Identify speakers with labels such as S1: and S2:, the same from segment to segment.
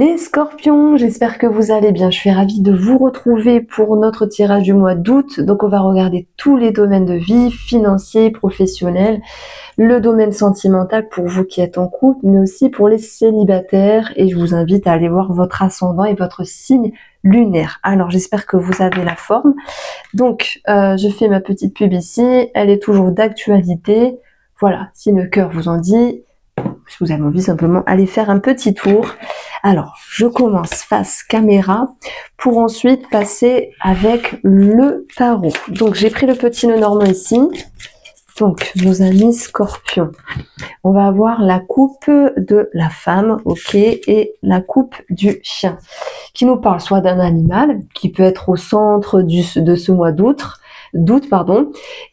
S1: Les scorpions, j'espère que vous allez bien. Je suis ravie de vous retrouver pour notre tirage du mois d'août. Donc on va regarder tous les domaines de vie, financier, professionnel, le domaine sentimental pour vous qui êtes en couple, mais aussi pour les célibataires. Et je vous invite à aller voir votre ascendant et votre signe lunaire. Alors j'espère que vous avez la forme. Donc je fais ma petite pub ici, elle est toujours d'actualité. Voilà, si le cœur vous en dit, si vous avez envie simplement aller faire un petit tour. Alors, je commence face caméra pour ensuite passer avec le tarot. Donc, j'ai pris le petit nœud normand ici. Donc, nos amis scorpions. On va avoir la coupe de la femme, ok, et la coupe du chien, qui nous parle soit d'un animal, qui peut être au centre de ce mois d'août,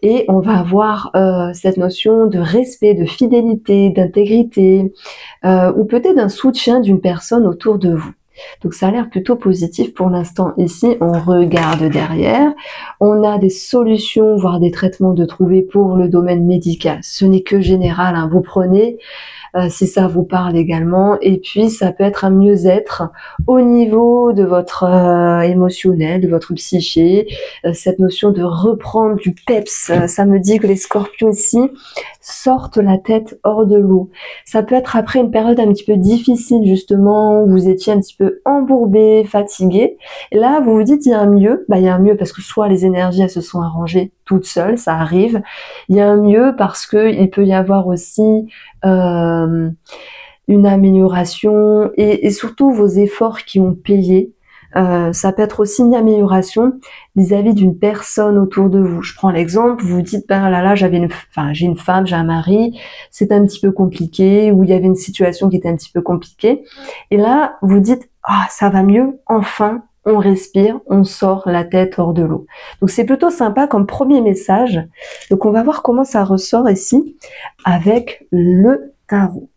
S1: et on va avoir cette notion de respect, de fidélité, d'intégrité, ou peut-être d'un soutien d'une personne autour de vous. Donc ça a l'air plutôt positif pour l'instant. Ici, on regarde derrière, on a des solutions, voire des traitements de trouver pour le domaine médical. Ce n'est que général, hein. Vous prenez si ça vous parle également, et puis ça peut être un mieux-être au niveau de votre émotionnel, de votre psyché, cette notion de reprendre du peps, ça me dit que les scorpions ici sortent la tête hors de l'eau. Ça peut être après une période un petit peu difficile justement, où vous étiez un petit peu embourbé, fatigué, et là vous vous dites il y a un mieux, il y a un mieux parce que soit les énergies elles se sont arrangées toutes seules, ça arrive, il y a un mieux parce que il peut y avoir aussi une amélioration et surtout vos efforts qui ont payé. Ça peut être aussi une amélioration vis-à-vis d'une personne autour de vous. Je prends l'exemple, vous dites ben là j'ai une femme, j'ai un mari, c'est un petit peu compliqué, ou il y avait une situation qui était un petit peu compliquée, et là vous dites ah ça va mieux, enfin on respire, on sort la tête hors de l'eau. Donc c'est plutôt sympa comme premier message. Donc on va voir comment ça ressort ici avec le tarot.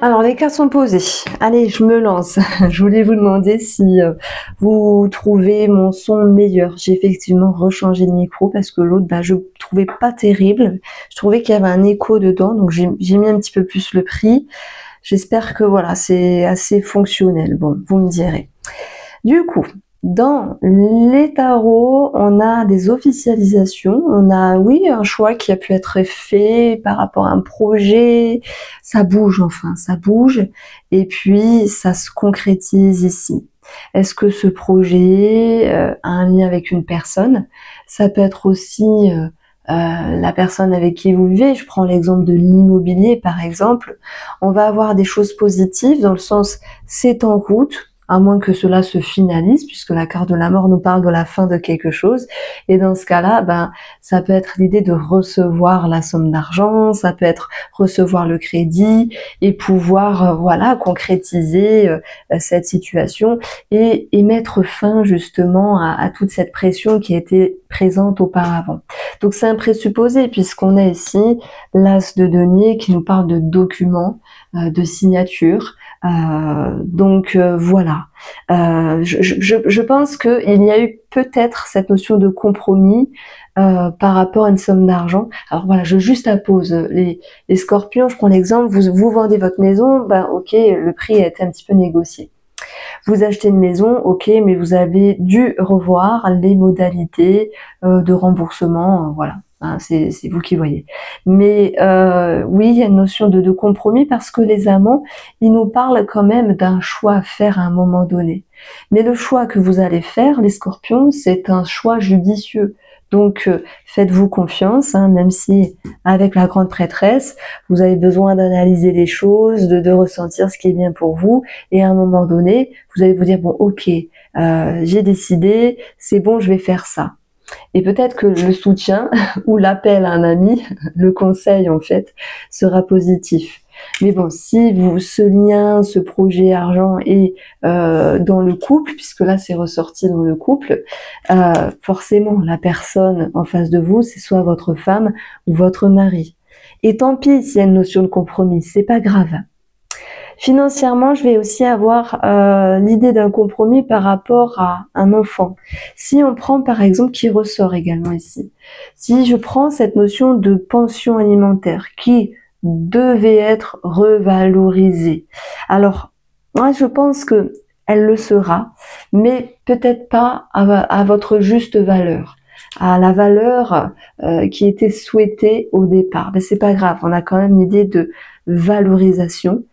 S1: Alors les cartes sont posées. Allez, je me lance. Je voulais vous demander si vous trouvez mon son meilleur. J'ai effectivement rechangé de micro parce que l'autre, je trouvais pas terrible. Je trouvais qu'il y avait un écho dedans, donc j'ai mis un petit peu plus le prix. J'espère que voilà, c'est assez fonctionnel. Bon, vous me direz. Du coup, dans les tarots, on a des officialisations, on a, oui, un choix qui a pu être fait par rapport à un projet, ça bouge enfin, ça bouge, et puis ça se concrétise ici. Est-ce que ce projet a un lien avec une personne? Ça peut être aussi la personne avec qui vous vivez. Je prends l'exemple de l'immobilier par exemple. On va avoir des choses positives dans le sens c'est en route, à moins que cela se finalise, puisque la carte de la mort nous parle de la fin de quelque chose. Et dans ce cas-là, ça peut être l'idée de recevoir la somme d'argent, ça peut être recevoir le crédit et pouvoir, voilà, concrétiser cette situation et mettre fin justement à toute cette pression qui était présente auparavant. Donc c'est un présupposé, puisqu'on a ici l'as de denier qui nous parle de documents, de signatures. Voilà. Je pense qu'il y a eu peut-être cette notion de compromis par rapport à une somme d'argent. Alors voilà, je juste pause. Les scorpions, je prends l'exemple, vous vendez votre maison, ok, le prix a été un petit peu négocié. Vous achetez une maison, ok, mais vous avez dû revoir les modalités de remboursement, voilà. Hein, c'est vous qui voyez. Mais oui, il y a une notion de compromis parce que les amants, ils nous parlent quand même d'un choix à faire à un moment donné. Mais le choix que vous allez faire, les scorpions, c'est un choix judicieux. Donc faites-vous confiance, hein, même si avec la grande prêtresse, vous avez besoin d'analyser les choses, de ressentir ce qui est bien pour vous, et à un moment donné, vous allez vous dire bon ok, j'ai décidé, c'est bon, je vais faire ça. Et peut-être que le soutien ou l'appel à un ami, le conseil en fait, sera positif. Mais bon, si ce lien, ce projet argent est dans le couple, puisque là c'est ressorti dans le couple, forcément la personne en face de vous, c'est soit votre femme ou votre mari. Et tant pis s'il y a une notion de compromis, c'est pas grave. Financièrement, je vais aussi avoir l'idée d'un compromis par rapport à un enfant. Si on prend par exemple, qui ressort également ici, si je prends cette notion de pension alimentaire qui devait être revalorisée, alors moi je pense que elle le sera, mais peut-être pas à votre juste valeur, à la valeur qui était souhaitée au départ. Mais c'est pas grave, on a quand même l'idée de valorisation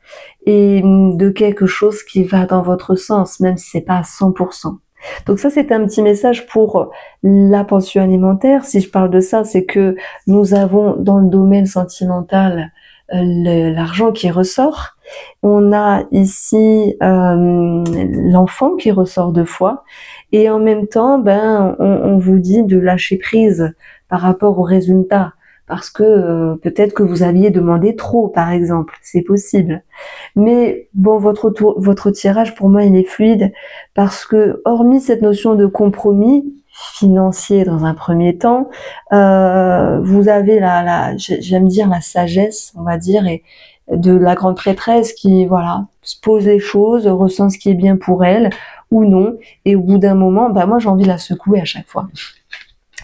S1: et de quelque chose qui va dans votre sens, même si c'est pas à 100%. Donc ça, c'est un petit message pour la pension alimentaire. Si je parle de ça, c'est que nous avons dans le domaine sentimental l'argent qui ressort. On a ici l'enfant qui ressort 2 fois. Et en même temps, on vous dit de lâcher prise par rapport aux résultats. Parce que peut-être que vous aviez demandé trop, par exemple. C'est possible. Mais bon, votre tirage, pour moi, il est fluide parce que, hormis cette notion de compromis financier dans un premier temps, vous avez j'aime dire la sagesse, on va dire, et de la grande prêtresse qui, voilà, se pose les choses, ressent ce qui est bien pour elle ou non. Et au bout d'un moment, moi, j'ai envie de la secouer à chaque fois.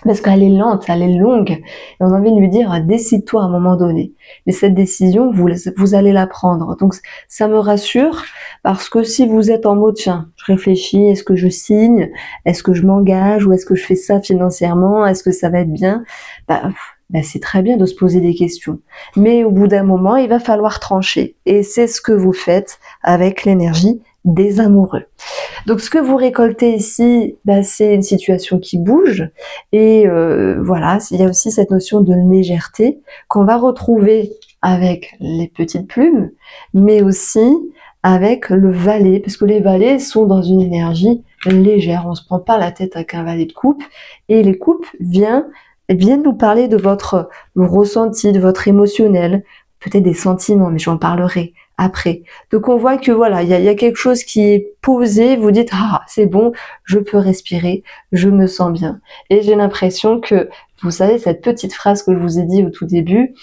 S1: Parce qu'elle est lente, elle est longue, et on a envie de lui dire décide-toi à un moment donné. Mais cette décision, vous allez la prendre. Donc ça me rassure parce que si vous êtes en mode tiens, je réfléchis, est-ce que je signe, est-ce que je m'engage ou est-ce que je fais ça financièrement, est-ce que ça va être bien, c'est très bien de se poser des questions. Mais au bout d'un moment, il va falloir trancher. Et c'est ce que vous faites avec l'énergie des amoureux. Donc ce que vous récoltez ici, c'est une situation qui bouge et voilà, il y a aussi cette notion de légèreté qu'on va retrouver avec les petites plumes, mais aussi avec le valet, parce que les valets sont dans une énergie légère, on se prend pas la tête avec un valet de coupe, et les coupes viennent nous parler de votre ressenti, de votre émotionnel, peut-être des sentiments, mais j'en parlerai après. Donc on voit que voilà, il y a quelque chose qui est posé, vous dites ah c'est bon, je peux respirer, je me sens bien. Et j'ai l'impression que, vous savez, cette petite phrase que je vous ai dit au tout début,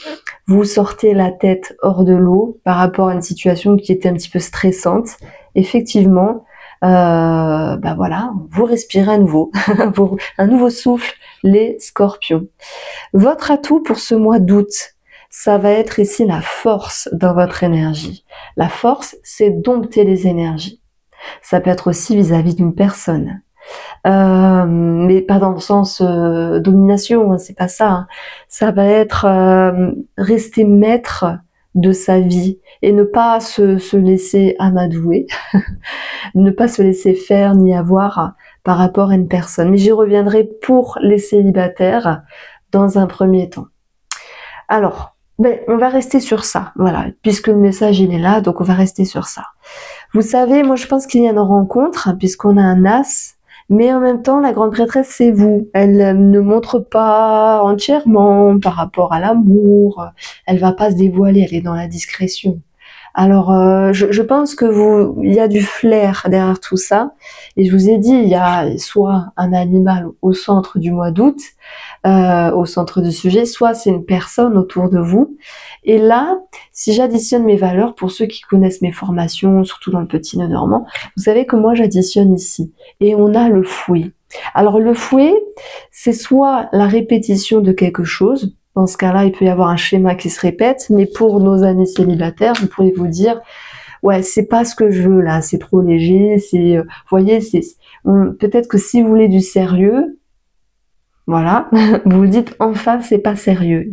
S1: vous sortez la tête hors de l'eau par rapport à une situation qui était un petit peu stressante. Effectivement, voilà, vous respirez à nouveau, un nouveau souffle, les scorpions. Votre atout pour ce mois d'août, ça va être ici la force dans votre énergie. La force, c'est dompter les énergies. Ça peut être aussi vis-à-vis d'une personne. Mais pas dans le sens domination, hein, c'est pas ça. Hein. Ça va être rester maître de sa vie et ne pas se laisser amadouer, ne pas se laisser faire ni avoir par rapport à une personne. Mais j'y reviendrai pour les célibataires dans un premier temps. Alors, on va rester sur ça, voilà, puisque le message il est là, donc on va rester sur ça. Vous savez, moi je pense qu'il y a une rencontre, puisqu'on a un as, mais en même temps, la grande prêtresse, c'est vous. Elle ne montre pas entièrement par rapport à l'amour, elle va pas se dévoiler, elle est dans la discrétion. Alors, je pense que il y a du flair derrière tout ça, et je vous ai dit, il y a soit un animal au centre du mois d'août, au centre du sujet, soit c'est une personne autour de vous. Et là, si j'additionne mes valeurs, pour ceux qui connaissent mes formations, surtout dans le petit nœud normand, vous savez que moi j'additionne ici. Et on a le fouet. Alors le fouet, c'est soit la répétition de quelque chose. Dans ce cas-là, il peut y avoir un schéma qui se répète, mais pour nos amis célibataires, vous pourriez vous dire, ouais, c'est pas ce que je veux là, c'est trop léger, vous voyez, peut-être que si vous voulez du sérieux, voilà, vous vous dites enfin c'est pas sérieux,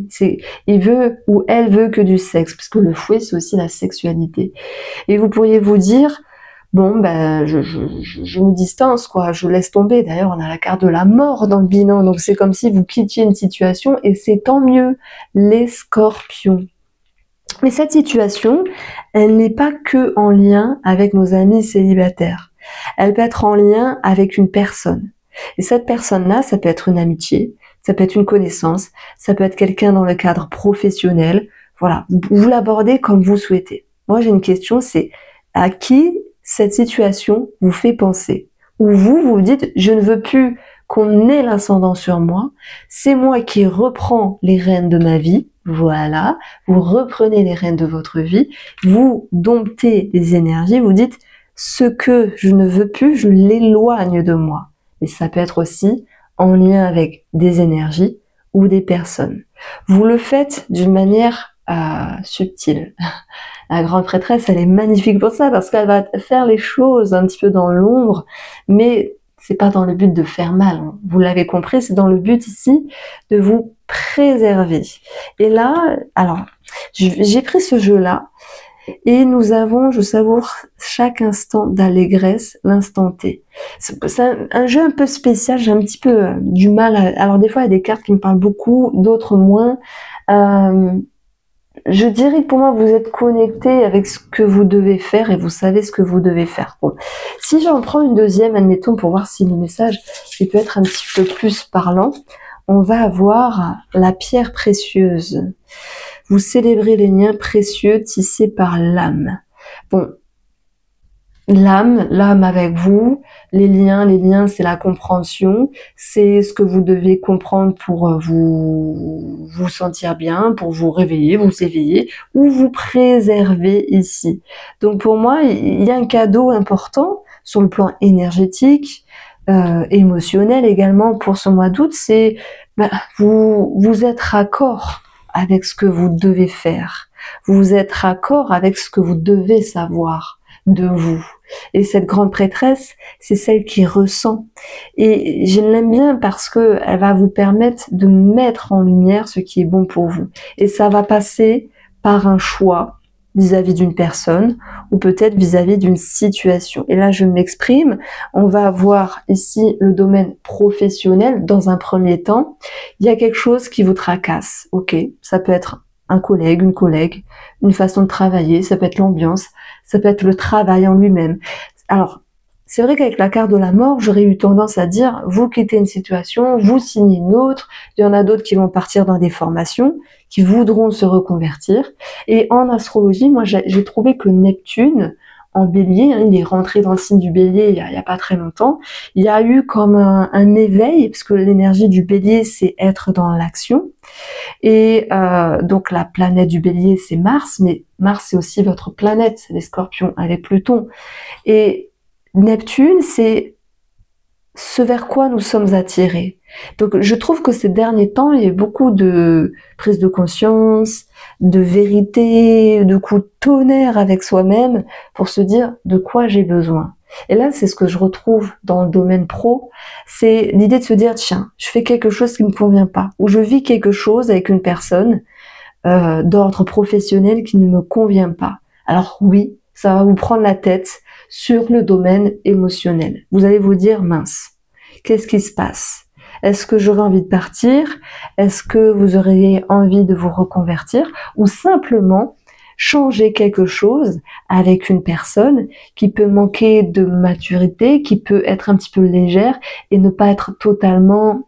S1: il veut ou elle veut que du sexe, parce que le fouet c'est aussi la sexualité. Et vous pourriez vous dire bon je me distance quoi, je laisse tomber. D'ailleurs on a la carte de la mort dans le bilan, donc c'est comme si vous quittiez une situation et c'est tant mieux, les scorpions. Mais cette situation, elle n'est pas que en lien avec nos amis célibataires, elle peut être en lien avec une personne. Et cette personne-là, ça peut être une amitié, ça peut être une connaissance, ça peut être quelqu'un dans le cadre professionnel. Voilà, vous l'abordez comme vous souhaitez. Moi, j'ai une question, c'est à qui cette situation vous fait penser? Ou vous dites, je ne veux plus qu'on ait l'ascendant sur moi, c'est moi qui reprends les rênes de ma vie, voilà, vous reprenez les rênes de votre vie, vous domptez les énergies, vous dites ce que je ne veux plus, je l'éloigne de moi. Et ça peut être aussi en lien avec des énergies ou des personnes. Vous le faites d'une manière subtile. La grande prêtresse, elle est magnifique pour ça, parce qu'elle va faire les choses un petit peu dans l'ombre, mais c'est pas dans le but de faire mal, hein. Vous l'avez compris, c'est dans le but ici de vous préserver. Et là, alors, j'ai pris ce jeu-là, et nous avons, je savoure chaque instant d'allégresse, l'instant T. C'est un jeu un peu spécial, j'ai un petit peu du mal alors des fois il y a des cartes qui me parlent beaucoup, d'autres moins. Je dirais que pour moi, vous êtes connecté avec ce que vous devez faire et vous savez ce que vous devez faire. Bon. Si j'en prends une deuxième, admettons, pour voir si le message il peut être un petit peu plus parlant, on va avoir la pierre précieuse. Vous célébrez les liens précieux tissés par l'âme. Bon, l'âme avec vous, les liens c'est la compréhension, c'est ce que vous devez comprendre pour vous sentir bien, pour vous réveiller, vous éveiller, ou vous préserver ici. Donc pour moi, il y a un cadeau important sur le plan énergétique, émotionnel également pour ce mois d'août, c'est vous êtes raccord avec ce que vous devez faire, vous êtes raccord avec ce que vous devez savoir de vous. Et cette grande prêtresse, c'est celle qui ressent. Et je l'aime bien parce que elle va vous permettre de mettre en lumière ce qui est bon pour vous. Et ça va passer par un choix vis-à-vis d'une personne ou peut-être vis-à-vis d'une situation. Et là, je m'exprime. On va avoir ici le domaine professionnel dans un premier temps. Il y a quelque chose qui vous tracasse. Ok, ça peut être un collègue, une façon de travailler, ça peut être l'ambiance, ça peut être le travail en lui-même. Alors, c'est vrai qu'avec la carte de la mort, j'aurais eu tendance à dire, vous quittez une situation, vous signez une autre, il y en a d'autres qui vont partir dans des formations, qui voudront se reconvertir. Et en astrologie, moi, j'ai trouvé que Neptune, en bélier, il est rentré dans le signe du bélier il y a pas très longtemps, il y a eu comme un éveil, parce que l'énergie du bélier, c'est être dans l'action. Et donc la planète du bélier, c'est Mars, mais Mars, c'est aussi votre planète, les scorpions, avec Pluton. Et Neptune, c'est ce vers quoi nous sommes attirés. Donc je trouve que ces derniers temps, il y a beaucoup de prise de conscience, de vérité, de coups de tonnerre avec soi-même pour se dire de quoi j'ai besoin. Et là, c'est ce que je retrouve dans le domaine pro, c'est l'idée de se dire, tiens, je fais quelque chose qui ne me convient pas, ou je vis quelque chose avec une personne d'ordre professionnel qui ne me convient pas. Alors oui, ça va vous prendre la tête sur le domaine émotionnel. Vous allez vous dire, mince, qu'est-ce qui se passe? Est-ce que j'aurais envie de partir? Est-ce que vous auriez envie de vous reconvertir? Ou simplement changer quelque chose avec une personne qui peut manquer de maturité, qui peut être un petit peu légère et ne pas être totalement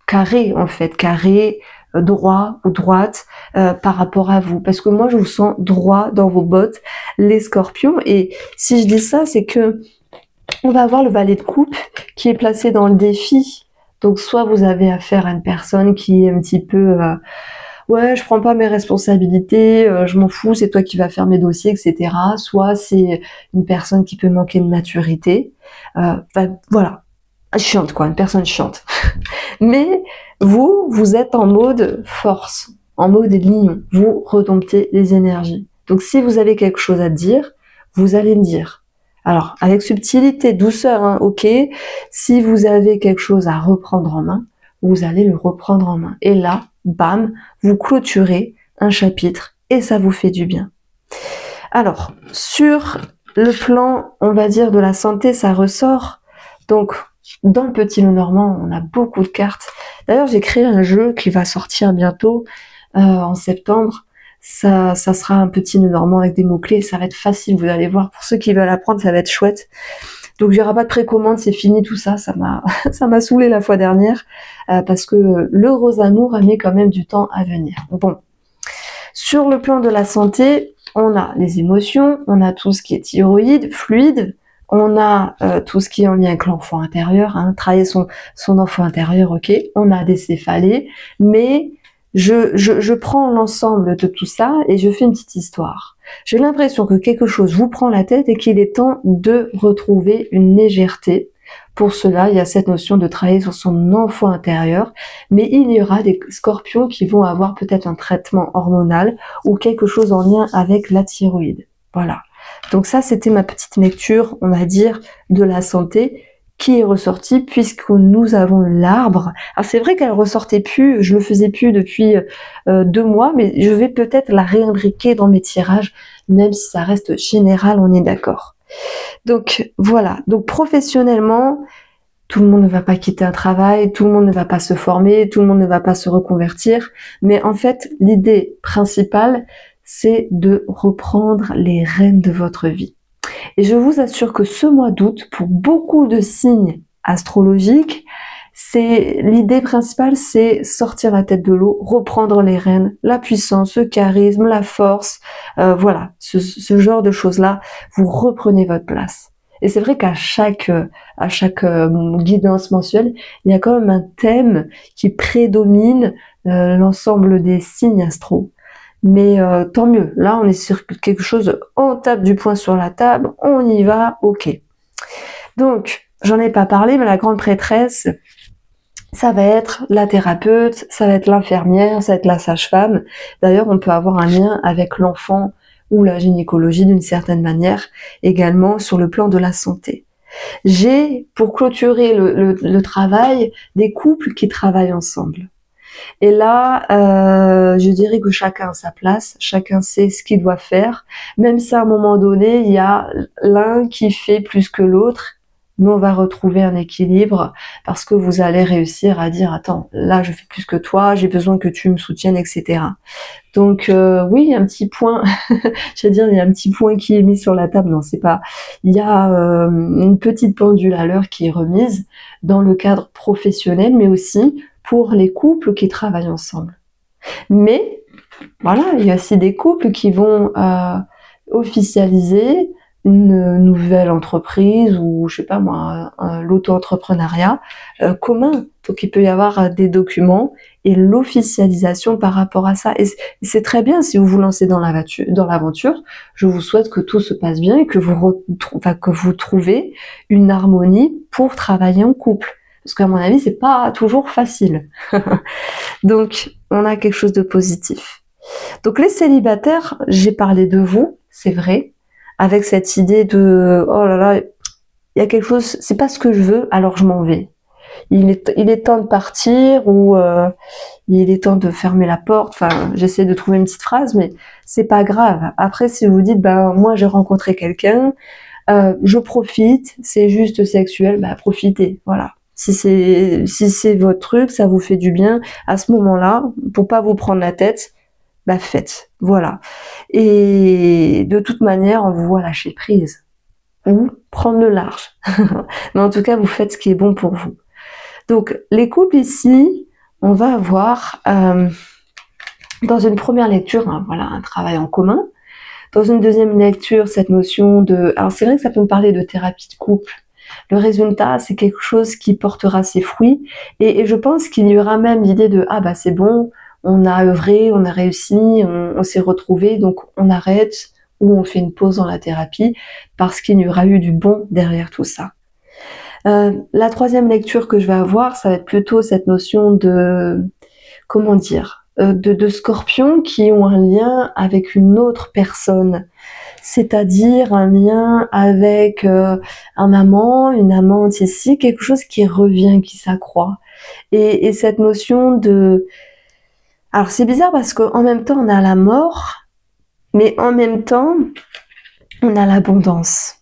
S1: carré en fait, carré, droit ou droite par rapport à vous. Parce que moi je vous sens droit dans vos bottes, les scorpions. Et si je dis ça, c'est que on va avoir le valet de coupe qui est placé dans le défi. Donc soit vous avez affaire à une personne qui est un petit peu ouais, je prends pas mes responsabilités, je m'en fous, c'est toi qui vas faire mes dossiers, etc. Soit c'est une personne qui peut manquer de maturité. Voilà, chiante quoi, une personne chiante. Mais vous êtes en mode force, en mode lion. Vous redomptez les énergies. Donc si vous avez quelque chose à dire, vous allez me dire. Alors, avec subtilité, douceur, hein, ok. Si vous avez quelque chose à reprendre en main, vous allez le reprendre en main. Et là, bam, vous clôturez un chapitre et ça vous fait du bien. Alors, sur le plan, on va dire, de la santé, ça ressort. Donc, dans le Petit Lenormand, on a beaucoup de cartes. D'ailleurs, j'ai créé un jeu qui va sortir bientôt, en septembre. Ça sera un Petit Lenormand avec des mots-clés. Ça va être facile, vous allez voir. Pour ceux qui veulent apprendre, ça va être chouette. Donc, il n'y aura pas de précommande, c'est fini tout ça. Ça m'a saoulé la fois dernière parce que le rose amour a mis quand même du temps à venir. Bon, sur le plan de la santé, on a les émotions, on a tout ce qui est thyroïde, fluide, On a tout ce qui est en lien avec l'enfant intérieur, hein, travailler son enfant intérieur, ok. On a des céphalées, mais je prends l'ensemble de tout ça et je fais une petite histoire. J'ai l'impression que quelque chose vous prend la tête et qu'il est temps de retrouver une légèreté. Pour cela, il y a cette notion de travailler sur son enfant intérieur, mais il y aura des scorpions qui vont avoir peut-être un traitement hormonal ou quelque chose en lien avec la thyroïde. Voilà. Donc ça, c'était ma petite lecture, on va dire, de la santé qui est ressortie puisque nous avons l'arbre. Alors c'est vrai qu'elle ressortait plus, je le faisais plus depuis 2 mois, mais je vais peut-être la réimbriquer dans mes tirages, même si ça reste général, on est d'accord. Donc voilà, donc professionnellement, tout le monde ne va pas quitter un travail, tout le monde ne va pas se former, tout le monde ne va pas se reconvertir, mais en fait, l'idée principale, c'est de reprendre les rênes de votre vie. Et je vous assure que ce mois d'août, pour beaucoup de signes astrologiques, l'idée principale, c'est sortir la tête de l'eau, reprendre les rênes, la puissance, le charisme, la force, voilà, ce genre de choses-là, vous reprenez votre place. Et c'est vrai qu'à chaque guidance mensuelle, il y a quand même un thème qui prédomine l'ensemble des signes astro. Mais tant mieux, là on est sur quelque chose, on tape du poing sur la table, on y va, ok. Donc, j'en ai pas parlé, mais la grande prêtresse, ça va être la thérapeute, ça va être l'infirmière, ça va être la sage-femme. D'ailleurs, on peut avoir un lien avec l'enfant ou la gynécologie d'une certaine manière, également sur le plan de la santé. J'ai, pour clôturer le travail, des couples qui travaillent ensemble. Et là, je dirais que chacun a sa place, chacun sait ce qu'il doit faire, même si à un moment donné, il y a l'un qui fait plus que l'autre, mais on va retrouver un équilibre parce que vous allez réussir à dire « Attends, là je fais plus que toi, j'ai besoin que tu me soutiennes, etc. » Donc oui, il y a un petit point, je veux dire, il y a un petit point qui est mis sur la table, non, c'est pas... Il y a une petite pendule à l'heure qui est remise dans le cadre professionnel, mais aussi pour les couples qui travaillent ensemble. Mais voilà, il y a aussi des couples qui vont officialiser une nouvelle entreprise ou je sais pas moi, l'auto-entrepreneuriat commun. Donc il peut y avoir des documents et l'officialisation par rapport à ça. Et c'est très bien si vous vous lancez dans l'aventure. Je vous souhaite que tout se passe bien et que vous trouvez une harmonie pour travailler en couple. Parce qu'à mon avis, c'est pas toujours facile. Donc, on a quelque chose de positif. Donc, les célibataires, j'ai parlé de vous, c'est vrai, avec cette idée de oh là là, il y a quelque chose, c'est pas ce que je veux, alors je m'en vais. Il est temps de partir ou il est temps de fermer la porte. Enfin, j'essaie de trouver une petite phrase, mais c'est pas grave. Après, si vous dites ben moi j'ai rencontré quelqu'un, je profite, c'est juste sexuel, ben profitez, voilà. Si c'est votre truc, ça vous fait du bien, à ce moment-là, pour pas vous prendre la tête, bah faites, voilà. Et de toute manière, on vous voit lâcher prise ou prendre le large. Mais en tout cas, vous faites ce qui est bon pour vous. Donc, les couples ici, on va avoir dans une première lecture, hein, voilà, un travail en commun. Dans une deuxième lecture, cette notion de... Alors c'est vrai que ça peut me parler de thérapie de couple. Le résultat, c'est quelque chose qui portera ses fruits. Et je pense qu'il y aura même l'idée de « Ah bah c'est bon, on a œuvré, on a réussi, on s'est retrouvé, donc on arrête ou on fait une pause dans la thérapie parce qu'il y aura eu du bon derrière tout ça. » La troisième lecture que je vais avoir, ça va être plutôt cette notion de... Comment dire, de scorpions qui ont un lien avec une autre personne, c'est-à-dire un lien avec un amant, une amante ici, quelque chose qui revient, qui s'accroît. Et cette notion de... Alors c'est bizarre parce qu'en même temps on a la mort, mais en même temps on a l'abondance.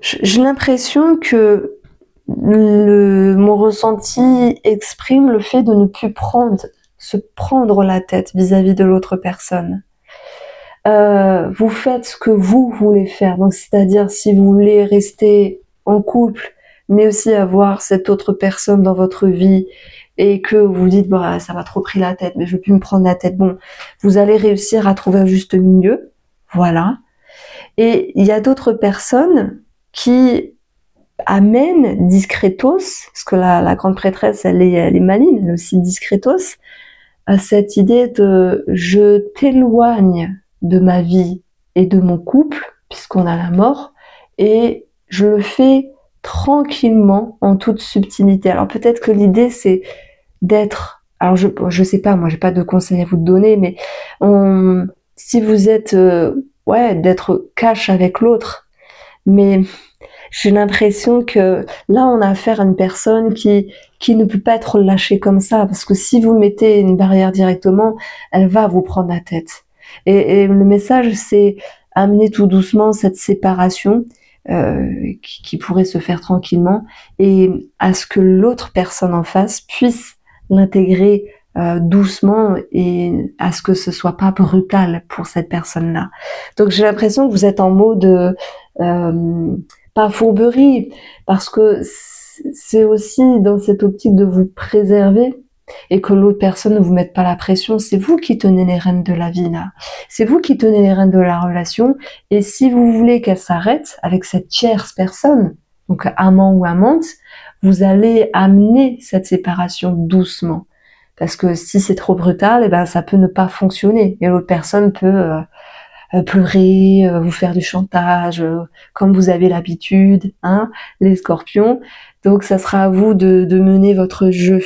S1: J'ai l'impression que mon ressenti exprime le fait de ne plus se prendre la tête vis-à-vis de l'autre personne. Vous faites ce que vous voulez faire, donc c'est-à-dire si vous voulez rester en couple, mais aussi avoir cette autre personne dans votre vie et que vous dites bah ça m'a trop pris la tête, mais je veux plus me prendre la tête. Bon, vous allez réussir à trouver un juste milieu, voilà. Et il y a d'autres personnes qui amènent discretos, parce que la grande prêtresse, elle est maligne, elle est aussi discretos, à cette idée de je t'éloigne de ma vie et de mon couple, puisqu'on a la mort, et je le fais tranquillement, en toute subtilité. Alors peut-être que l'idée c'est d'être, alors je sais pas, moi j'ai pas de conseils à vous donner, mais si vous êtes, d'être cash avec l'autre, mais j'ai l'impression que là, on a affaire à une personne qui ne peut pas être lâchée comme ça, parce que si vous mettez une barrière directement, elle va vous prendre la tête. Et le message, c'est amener tout doucement cette séparation qui pourrait se faire tranquillement, et à ce que l'autre personne en face puisse l'intégrer doucement, et à ce que ce soit pas brutal pour cette personne-là. Donc j'ai l'impression que vous êtes en mode pas fourberie, parce que c'est aussi dans cette optique de vous préserver et que l'autre personne ne vous mette pas la pression. C'est vous qui tenez les rênes de la vie là. C'est vous qui tenez les rênes de la relation. Et si vous voulez qu'elle s'arrête avec cette tierce personne, donc amant ou amante, vous allez amener cette séparation doucement. Parce que si c'est trop brutal, eh ben ça peut ne pas fonctionner. Et l'autre personne peut pleurer, vous faire du chantage, comme vous avez l'habitude, hein, les scorpions. Donc ça sera à vous de mener votre jeu.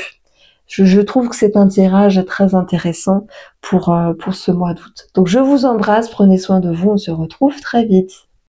S1: Je trouve que c'est un tirage très intéressant pour ce mois d'août. Donc je vous embrasse, prenez soin de vous, on se retrouve très vite.